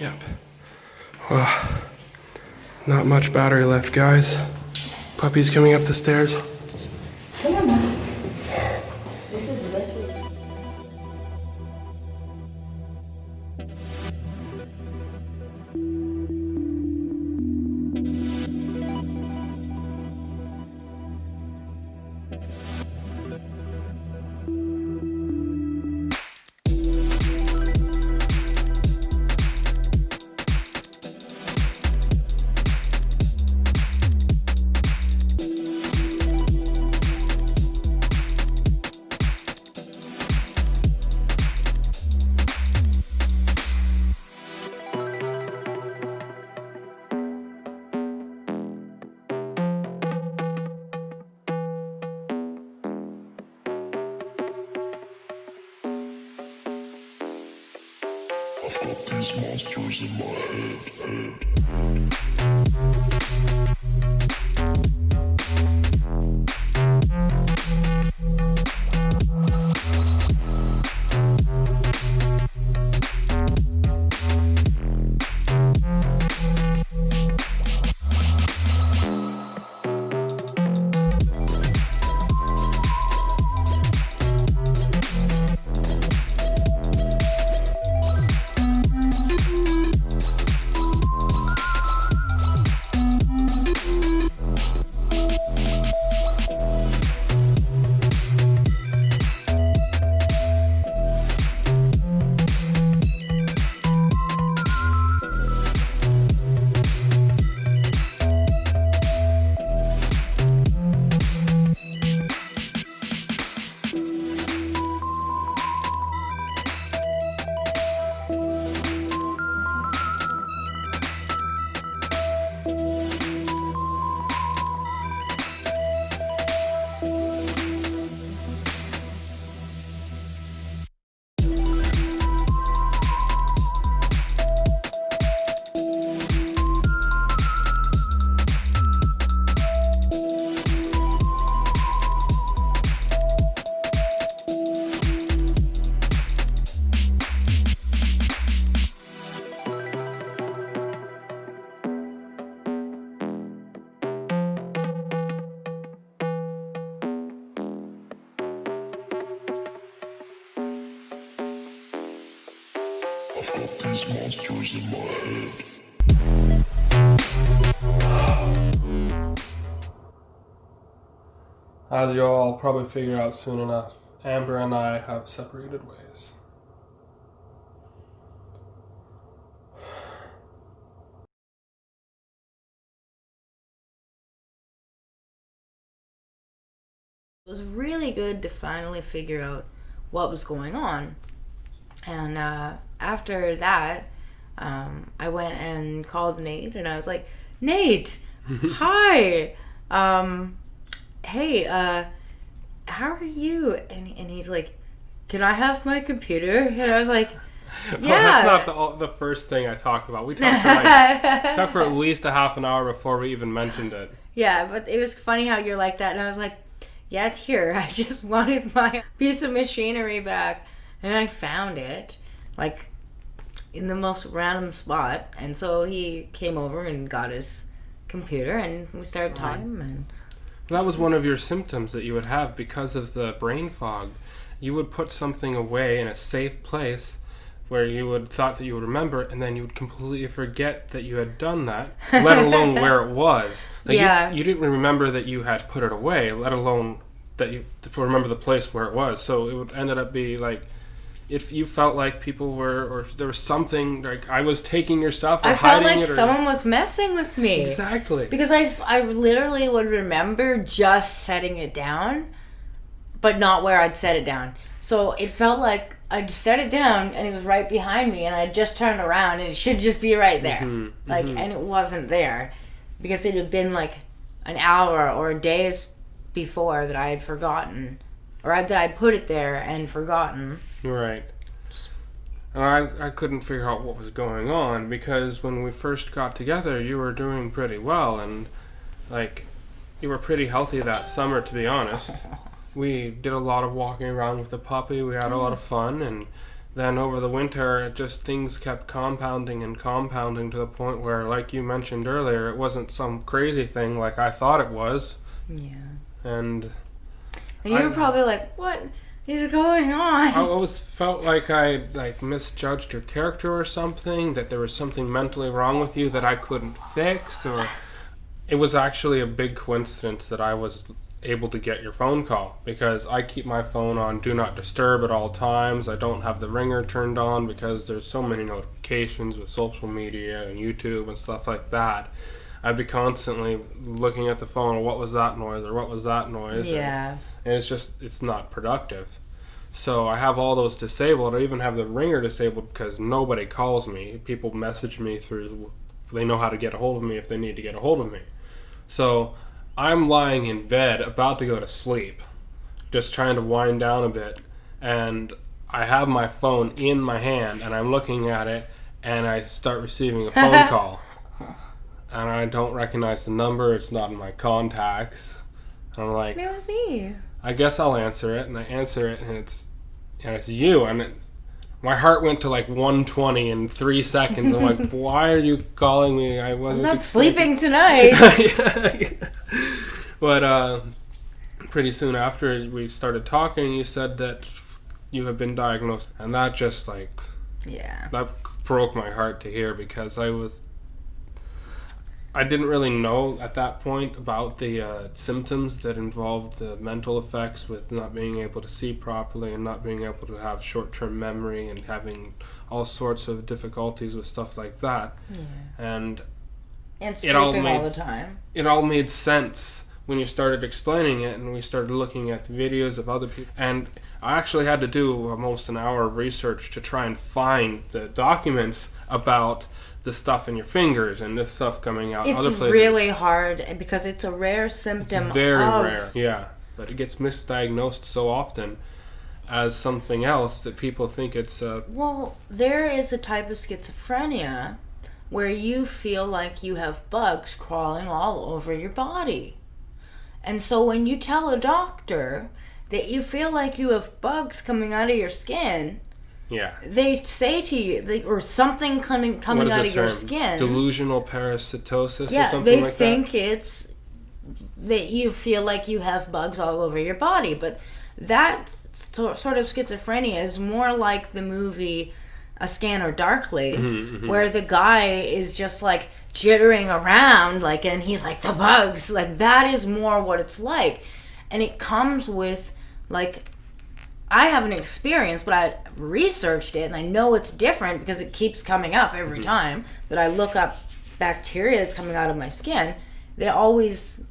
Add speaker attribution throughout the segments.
Speaker 1: Yep. Wow. Not much battery left, guys. Puppy's coming up the stairs.
Speaker 2: Come on now. This is the best way.
Speaker 3: I've got these monsters in my head. I've got these monsters in my head.
Speaker 1: As you all probably figure out soon enough, Amber and I have separated ways.
Speaker 2: It was really good to finally figure out what was going on. And after that, I went and called Nate, and I was like, Nate, hi. Hey, how are you? And he's like, can I have my computer? And I was like, yeah.
Speaker 1: Well, that's not the first thing I talked about. We talked for at least a half an hour before we even mentioned it.
Speaker 2: Yeah, but it was funny how you're like that. And I was like, yeah, it's here. I just wanted my piece of machinery back. And I found it, like, in the most random spot. And so he came over and got his computer, and we started talking. And
Speaker 1: that was one of your symptoms that you would have because of the brain fog. You would put something away in a safe place where you would thought that you would remember it, and then you would completely forget that you had done that, let alone where it was. Like,
Speaker 2: yeah.
Speaker 1: You didn't remember that you had put it away, let alone that you remember the place where it was. So it would ended up be like, if you felt like people were, or there was something, like I was taking your stuff or
Speaker 2: I
Speaker 1: hiding
Speaker 2: felt like
Speaker 1: it. Or
Speaker 2: someone was messing with me.
Speaker 1: Exactly.
Speaker 2: Because I literally would remember just setting it down, but not where I'd set it down. So it felt like I'd set it down and it was right behind me, and I just turned around and it should just be right there. And it wasn't there because it had been like an hour or days before that I had forgotten, or that I'd put it there and forgotten.
Speaker 1: Right. And I couldn't figure out what was going on, because when we first got together, you were doing pretty well, and like you were pretty healthy that summer, to be honest. We did a lot of walking around with the puppy. We had a lot of fun, and then over the winter, things kept compounding and compounding to the point where, like you mentioned earlier, it wasn't some crazy thing like I thought it was.
Speaker 2: Yeah.
Speaker 1: And
Speaker 2: you were probably like, what is going on?
Speaker 1: I always felt like I misjudged your character or something, that there was something mentally wrong with you that I couldn't fix, or it was actually a big coincidence that I was able to get your phone call, because I keep my phone on Do Not Disturb at all times. I don't have the ringer turned on because there's so many notifications with social media and YouTube and stuff like that. I'd be constantly looking at the phone, what was that noise, or what was that noise?
Speaker 2: Yeah.
Speaker 1: And it's not productive. So I have all those disabled. I even have the ringer disabled because nobody calls me. People message me through, they know how to get a hold of me if they need to get a hold of me. So I'm lying in bed about to go to sleep, just trying to wind down a bit, and I have my phone in my hand and I'm looking at it, and I start receiving a phone call. And I don't recognize the number. It's not in my contacts. And I'm like,
Speaker 2: It was me.
Speaker 1: I guess I'll answer it. And I answer it, and it's you. And my heart went to like 120 in 3 seconds. I'm like, why are you calling me? I wasn't
Speaker 2: I'm not sleeping tonight.
Speaker 1: But pretty soon after we started talking, you said that you have been diagnosed. And that just that broke my heart to hear, because I didn't really know at that point about the symptoms that involved the mental effects with not being able to see properly and not being able to have short-term memory and having all sorts of difficulties with stuff like that.
Speaker 2: Yeah.
Speaker 1: And
Speaker 2: sleeping all the time.
Speaker 1: It all made sense when you started explaining it, and we started looking at the videos of other people. And I actually had to do almost an hour of research to try and find the documents about the stuff in your fingers and this stuff coming out other places.
Speaker 2: It's really hard because it's a rare symptom.
Speaker 1: It's very rare, yeah. But it gets misdiagnosed so often as something else that people think it's
Speaker 2: Well, there is a type of schizophrenia where you feel like you have bugs crawling all over your body. And so when you tell a doctor that you feel like you have bugs coming out of your skin, they say to you, or something coming out of your skin.
Speaker 1: Delusional parasitosis or something like that?
Speaker 2: Yeah, they think it's that you feel like you have bugs all over your body. But that sort of schizophrenia is more like the movie A Scanner Darkly, where the guy is just like jittering around, and he's like, the bugs. That is more what it's like. And it comes with, I haven't experienced, but I researched it, and I know it's different because it keeps coming up every time that I look up bacteria that's coming out of my skin. There's always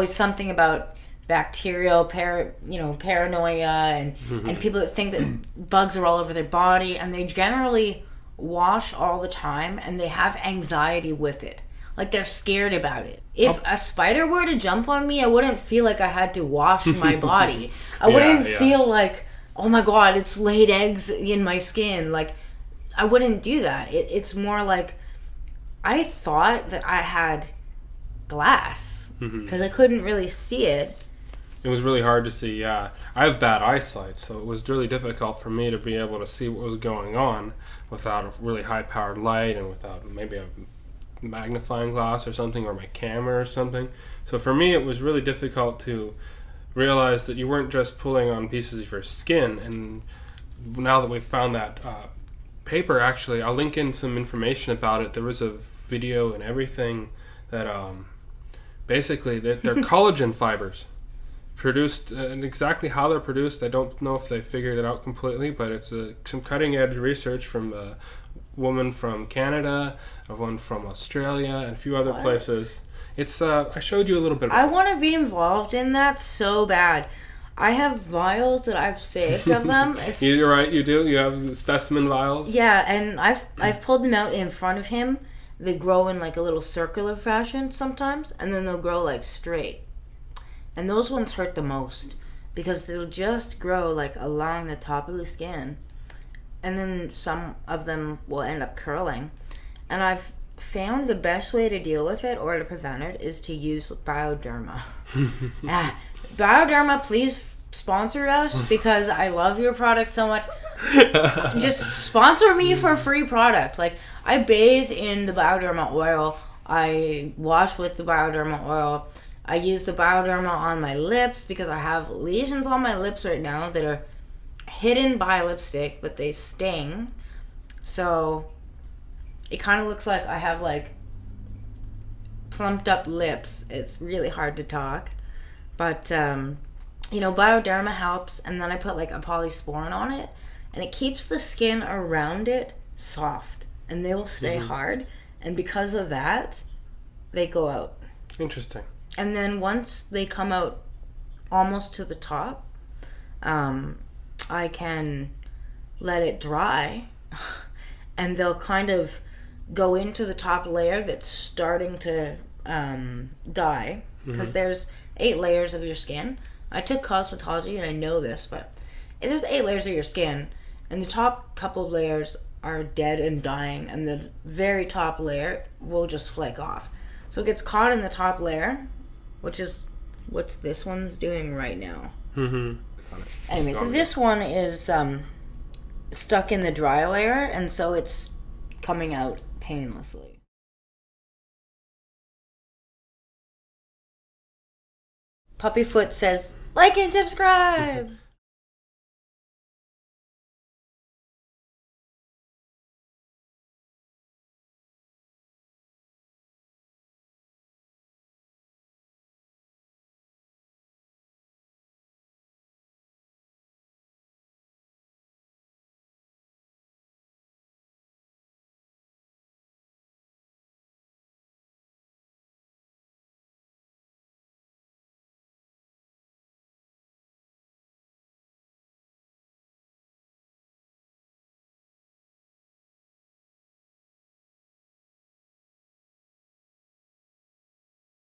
Speaker 2: something about bacterial paranoia and people that think that bugs are all over their body, and they generally wash all the time, and they have anxiety with it. They're scared about it. If a spider were to jump on me, I wouldn't feel like I had to wash my body. I wouldn't feel like, oh my god, it's laid eggs in my skin. I wouldn't do that. It's more like, I thought that I had glass because I couldn't really see it.
Speaker 1: It was really hard to see, yeah. I have bad eyesight, so it was really difficult for me to be able to see what was going on without a really high-powered light and without maybe a magnifying glass or something, or my camera or something. So for me, it was really difficult to realize that you weren't just pulling on pieces of your skin. And now that we've found that paper, actually, I'll link in some information about it. There was a video and everything that basically they're collagen fibers produced, and exactly how they're produced, I don't know if they figured it out completely, but it's some cutting edge research from a woman from Canada, one from Australia, and a few other places. It's I showed you a little bit about
Speaker 2: I want to be involved in that so bad. I have vials that I've saved of them.
Speaker 1: You're right, you do? You have specimen vials?
Speaker 2: Yeah, and I've pulled them out in front of him. They grow in a little circular fashion sometimes, and then they'll grow straight. And those ones hurt the most because they'll just grow along the top of the skin. And then some of them will end up curling. And I've found the best way to deal with it or to prevent it is to use Bioderma. Bioderma, please sponsor us because I love your product so much. Just sponsor me for a free product. Like, I bathe in the Bioderma oil. I wash with the Bioderma oil. I use the Bioderma on my lips because I have lesions on my lips right now that are hidden by lipstick, but they sting. So it kind of looks like I have like plumped up lips. It's really hard to talk. But, Bioderma helps. And then I put like a polysporin on it. And it keeps the skin around it soft. And they will stay hard. And because of that, they go out.
Speaker 1: Interesting.
Speaker 2: And then once they come out almost to the top, I can let it dry. And they'll kind of go into the top layer that's starting to die. Because there's 8 layers of your skin. I took cosmetology and I know this, but there's 8 layers of your skin. And the top couple of layers are dead and dying, and the very top layer will just flake off. So it gets caught in the top layer, which is what this one's doing right now. Anyway, so this one is stuck in the dry layer, and so it's coming out painlessly. Puppyfoot says, like and subscribe!